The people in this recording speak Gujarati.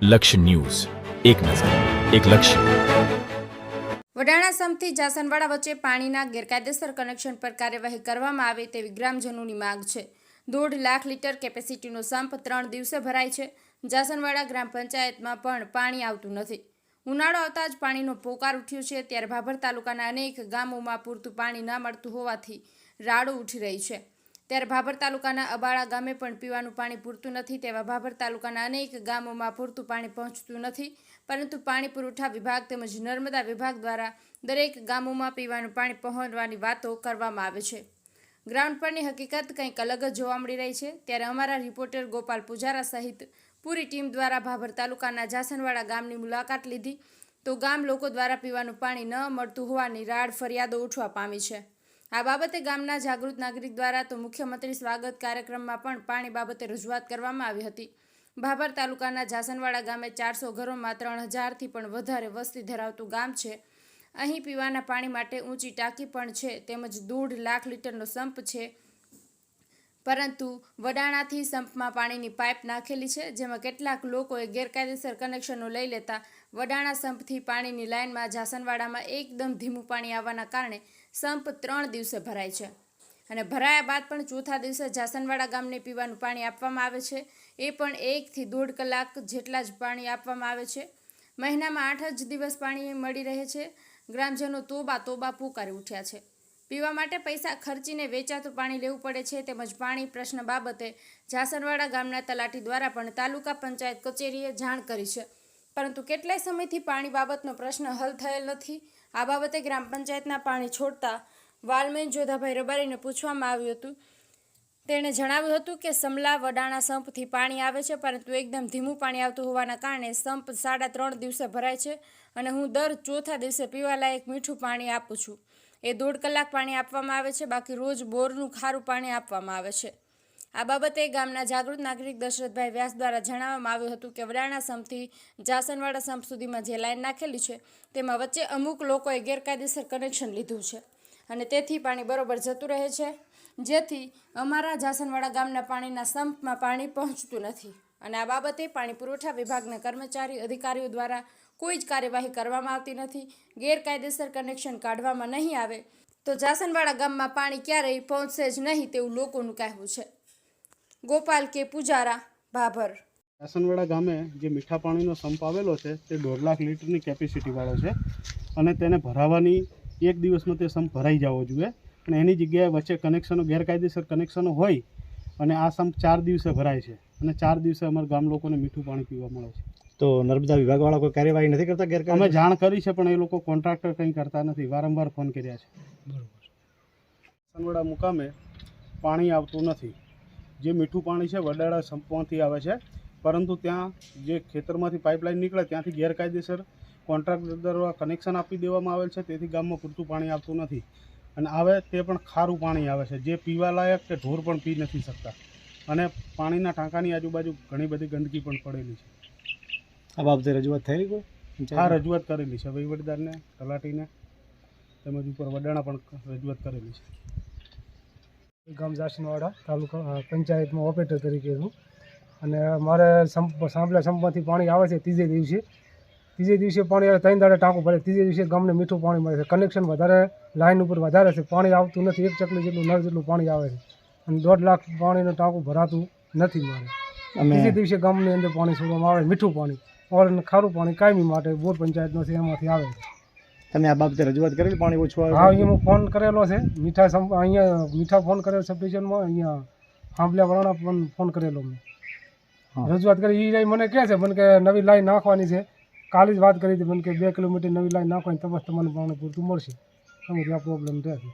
લક્ષ્ય ન્યૂઝ, એક નજર, એક લક્ષ્ય. વડાણા સંપથી જાસનવાડા વચ્ચે પાણીના ગેરકાયદેસર કનેક્શન પર કાર્યવાહી કરવામાં આવે તેવી ગ્રામજનોની માંગ છે. 1.5 લાખ લીટર કેપેસિટીનો સંપ 3 દિવસે ભરાય છે. જાસનવાડા ગ્રામ પંચાયતમાં પણ પાણી આવતું નથી. ઉનાળો આવતા જ પાણીનો પોકાર ઉઠ્યો છે. ત્યારે ભાભર તાલુકાના અનેક ગામોમાં પૂરતું પાણી ન મળતું હોવાથી રાડો ઉઠી રહી છે. ત્યારે ભાભર તાલુકાના અબાળા ગામે પણ પીવાનું પાણી પૂરતું નથી. તેવા ભાભર તાલુકાના અનેક ગામોમાં પૂરતું પાણી પહોંચતું નથી. પરંતુ પાણી પુરવઠા વિભાગ તેમજ નર્મદા વિભાગ દ્વારા દરેક ગામોમાં પીવાનું પાણી પહોંચવાની વાતો કરવામાં આવે છે. ગ્રાઉન્ડ પરની હકીકત કંઈક અલગ જ જોવા મળી રહી છે. ત્યારે અમારા રિપોર્ટર ગોપાલ પૂજારા સહિત પૂરી ટીમ દ્વારા ભાભર તાલુકાના જાસનવાડા ગામની મુલાકાત લીધી તો ગામ લોકો દ્વારા પીવાનું પાણી ન મળતું હોવાની રાડ ફરિયાદો ઉઠવા પામી છે. આ બાબતે ગામના જાગૃત નાગરિક દ્વારા તો મુખ્યમંત્રી સ્વાગત કાર્યક્રમમાં પણ પાણી બાબતે રજૂઆત કરવામાં આવી હતી. ભાભર તાલુકાના જાસનવાડા ગામે 400 ઘરોમાં 3000થી પણ વધારે વસ્તી ધરાવતું ગામ છે. અહીં પીવાના પાણી માટે ઊંચી ટાંકી પણ છે તેમજ 1.5 લાખ લીટરનો સંપ છે. પરંતુ વડાણાથી સંપમાં પાણીની પાઇપ નાખેલી છે, જેમાં કેટલાક લોકોએ ગેરકાયદેસર કનેક્શનો લઈ લેતા વડાણા સંપથી પાણીની લાઇનમાં જાસનવાડામાં એકદમ ધીમું પાણી આવવાના કારણે સંપ 3 દિવસે ભરાય છે અને ભરાયા બાદ પણ ચોથા દિવસે જાસનવાડા ગામને પીવાનું પાણી આપવામાં આવે છે. એ પણ 1 થી 1.5 કલાક જેટલા જ પાણી આપવામાં આવે છે. મહિનામાં 8 જ દિવસ પાણી મળી રહે છે. ગ્રામજનો તોબા પુકારી ઉઠ્યા છે. પીવા માટે પૈસા ખર્ચીને વેચાતું પાણી લેવું પડે છે. તેમજ પાણી પ્રશ્ન બાબતે જાસનવાડા ગામના તલાટી દ્વારા પણ તાલુકા પંચાયત કચેરીએ જાણ કરી છે. પરંતુ કેટલાય સમયથી પાણી બાબતનો પ્રશ્ન હલ થયેલ નથી. આ બાબતે ગ્રામ પંચાયતના પાણી છોડતા વાલમેન જોધાભાઈ રબારીને પૂછવામાં આવ્યું હતું. તેણે જણાવ્યું હતું કે સમલા વડાણા સંપથી પાણી આવે છે, પરંતુ એકદમ ધીમું પાણી આવતું હોવાના કારણે સંપ 3.5 દિવસે ભરાય છે અને હું દર ચોથા દિવસે પીવાલાયક મીઠું પાણી આપું છું. એ 1.5 કલાક પાણી આપવામાં આવે છે, બાકી રોજ બોરનું ખારું પાણી આપવામાં આવે છે. આ બાબતે ગામના જાગૃત નાગરિક દશરથભાઈ વ્યાસ દ્વારા જણાવવામાં આવ્યું હતું કે વડાણા સંપથી જાસનવાડા સંપ સુધીમાં જે લાઈન નાખેલી છે તેમાં વચ્ચે અમુક લોકોએ ગેરકાયદેસર કનેક્શન લીધું છે અને તેથી પાણી બરોબર જતું રહે છે, જેથી અમારા જાસનવાડા ગામના પાણીના સંપમાં પાણી પહોંચતું નથી. અને આ બાબતે પાણી પુરવઠા વિભાગના કર્મચારી અધિકારીઓ દ્વારા કોઈ જ કાર્યવાહી કરવામાં આવતી નથી. ગેરકાયદેસર કનેક્શન કાઢવામાં નહીં આવે તો જાસનવાડા ગામમાં પાણી ક્યારેય પહોંચશે જ નહીં તેવું લોકોનું કહેવું છે. ગોપાલ કે પૂજારા, ભાભર. જાસનવાડા ગામે જે મીઠા પાણીનો સંપ આવેલો છે તે 1.5 લાખ લીટરની કેપેસિટીવાળો છે અને તેને ભરાવાની 1 દિવસમાં તે સંપ ભરાઈ જવો જોઈએ અને એની જગ્યાએ વચ્ચે કનેક્શનો ગેરકાયદેસર કનેક્શનો હોય અને આ સંપ 4 દિવસે ભરાય છે અને 4 દિવસે અમારા ગામ લોકોને મીઠું પાણી પીવા મળે છે. તો નર્મદા વિભાગવાળા કોઈ કાર્યવાહી નથી કરતા? અમે જાણ કરી છે પણ એ લોકો કોન્ટ્રાક્ટર કંઈ કરતા નથી. વારંવાર ફોન કર્યા છે. બરોબર. જાસનવાડા મુકામે પાણી આવતું નથી. જે મીઠું પાણી છે વડાણા સંપમાંથી આવે છે, પરંતુ ત્યાં જે ખેતરમાંથી પાઇપલાઇન નીકળે ત્યાંથી ગેરકાયદેસર કોન્ટ્રાક્ટર દ્વારા કનેક્શન આપી દેવામાં આવેલ છે. તેથી ગામમાં પૂરતું પાણી આવતું નથી અને આવે તે પણ ખારું પાણી આવે છે, જે પીવાલાયક કે ઢોર પણ પી નથી શકતા અને પાણીના ટાંકાની આજુબાજુ ઘણી બધી ગંદકી પણ પડેલી છે. આ બાબતે રજૂઆત થયેલી કોઈ? આ રજૂઆત કરેલી છે વહીવટદારને, તલાટીને તેમજ ઉપર વડાણા પણ રજૂઆત કરેલી છે. ગામ જાસનવાડા તાલુકા પંચાયતમાં ઓપરેટર તરીકે છું અને મારે સાંભળા સંપમાંથી પાણી આવે છે ત્રીજે દિવસે પાણી આવે. 3 દાડે ટાંકું ભરે. ત્રીજે દિવસે ગામને મીઠું પાણી મળે છે. કનેક્શન વધારે, લાઇન ઉપર વધારે છે, પાણી આવતું નથી. 1 ચકલી જેટલું નળ જેટલું પાણી આવે છે અને 1.5 લાખ પાણીનું ટાંકું ભરાતું નથી મારે. ત્રીજે દિવસે ગામની અંદર પાણી છોડવામાં આવે, મીઠું પાણી ઓર ખારું પાણી કાયમી માટે બોર પંચાયતનો છે એમાંથી આવે છે. તમે આ બાબતે રજૂઆત કરેલી પાણી ઓછું આવે? હા, અહીંયા હું ફોન કરેલો છે. અહીંયા મીઠા ફોન કરેલો સબસ્ટેશનમાં, અહીંયા સાંભળ્યાવાળાના પણ ફોન કરેલો મેં. રજૂઆત કરી. એ મને કહે છે મને કે નવી લાઈન નાખવાની છે. કાલે જ વાત કરી હતી મને કે 2 કિલોમીટર નવી લાઈન નાખવાની, તો બસ તમને પાણી પૂરતું મળશે. એમાંથી આ પ્રોબ્લેમ રહે છે.